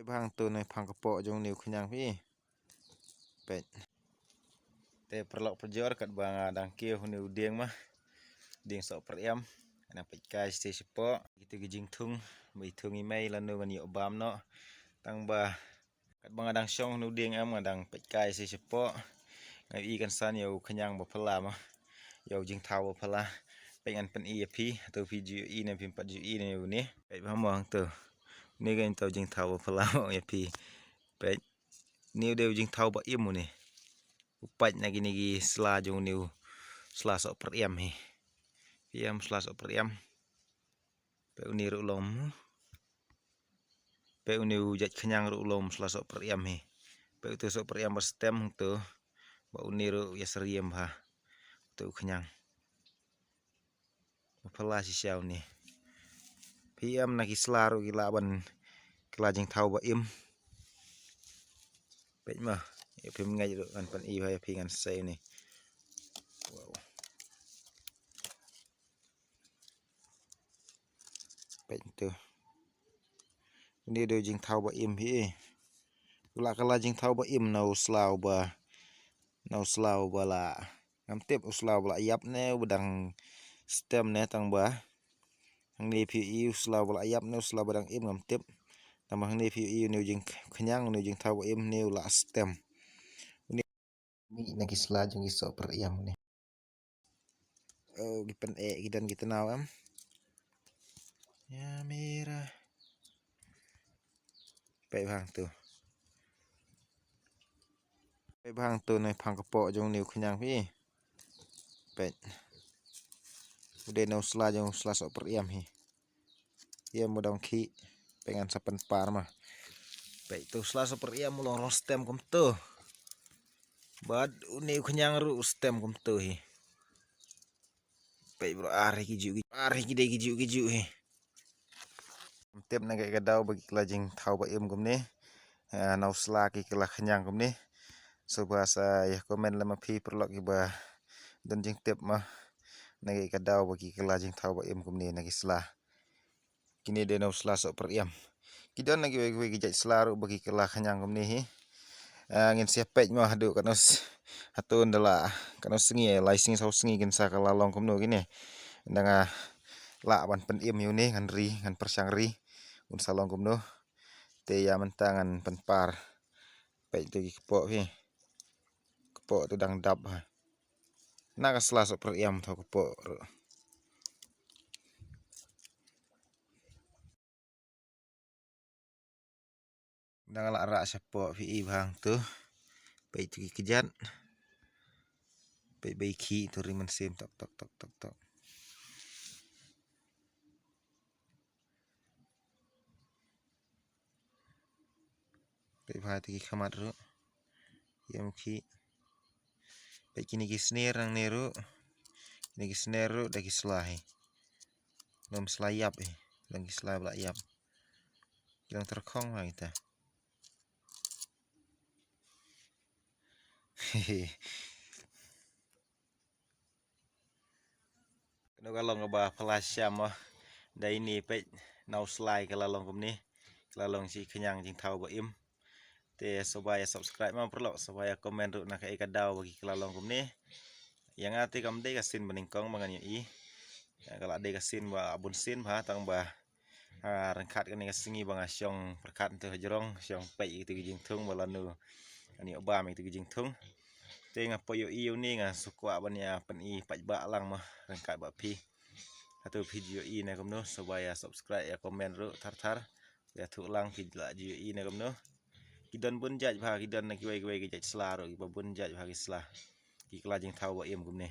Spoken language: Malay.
bang tuในพังกระโปะจงนิ้วขยังพี่เป็ดแต่ประหลอกประยอดกัดบางดังเกี่ยวนิ้วเดียงมะเดียงสอบประเอ็มอันนั้นเป็ดกายสเตชิปะgitu gijing tungไม่ทุ่งอีไม่ลันนูกันอยู่บามเนาะตั้งบ่ากัดบางดังช่องนิ้วเดียงเอ็มดังเป็ดกายสเตชิปะไงอีกันสันอยู่ขยังบ่พลามะอยู่จิงเท้าบ่พลาเป็นอันเป็นอีพีตัวพีจีอีเนี่ยพิมพ์ปัจจุอีเนี่ยอยู่นี่เป็ดพามองตัวนี่ก็ตัวจิงเท้าบ่พลามองอีพีเป็ดนิ้วเดียวจิงเท้าบ่อิ่มนี่upat lagi nigi sela jong niu sela sok per em hi em sela sok per em pe uni ru lom pe uni jat kenyang ru lom sela sok per em hi pe tu sok per em stem tu ba uni ru yasriem ha tu kenyang pala si siau ni pm nagi sela ru gila ban kela jing thau ba im pe ma phim ngay được anh phần y hay phim anh xây này wow. Bệnh từ đi đều dừng thau bờ im hi là cái là dừng thau bờ im nấu slow bờ là ngắm tiếp slow bờ lại yap nè đằng stem nè tăng bờ thằng này phi slow bờ lại yap nè slow bờ đằng im ngắm tiếp nằm thằng này phi nêu dừng khanyang nêu dừng thau bờ im nêu là stem ini lagi selajeng iso per iam nih. Oh, gipen gidan kita naw am. Ya merah. Pe bang tu. Pe bang tu này phang kepo jong niu khanyang pi. Pe. Udah naw selajeng selasok per iam hi. Iam modong ki pengen sapen par mah. Pe tu selasok per iam mulong stem kom tu. Bad uniu kenyang ru stem kom tu hi. Pe bro ari gide giju hi. Tiếp này cái đầu bagi kelajing thau ba im kom ni. Nau sela ki kelah kenyang kom ni. So bahasa ya komen lama pi perlok iba dan jing tip mah nagi ka daw bagi kala jing thau ba im kum ni nagi sela kini de no sela sok per iam kidon nagi we jaj sela ru bagi kala khanyang kum ni hi ngin siapej mah adu kanos hatun dala kanos sengi lai sing sau sengi kin sa kala long kum no gini ndanga la ban pen im yu ni ngan ri ngan persyang ri un salong kum no te ya mentangan pen par pej tu ki kepo hi kepo tu dang dap ha nak sela sok per iam thau kepo ru đang là rạ sập bỏ vì vàng tu bây tu kejat bây khi tu riman sim tok tok tok tok tok bây vài tu khamat ru yam khi bây kini kisner rang neru kini kisner ru dah kislahi nom selayap lagi selay belayap yang terkong lah kita kalau ngaba pelasya mah dari ni pe nau slide kalau long kum ni kalau long si kenyang jing thau ba im te supaya subscribe mah perlu supaya komen ru nak ai kadau bagi kalau long kum ni yang ati kam de kasin beningkong mangan i kalau de kasin ba abun sin ba tang ba rengkat kan ngasingi bang asyong perkat tu jerong syong pe itu jing thung balanu ani obam itu jing thung tengah poyo iu ni nga sukwa banya pen i paj ba lang mah rengkat ba pi atau video ini kamu supaya subscribe ya komen ru thar ya thu lang video ini kamu kidon bun jaj ba kidon nak kiwai jaj sela ru ba bun jaj ba kislah ki kelajing thau ba im kamu ni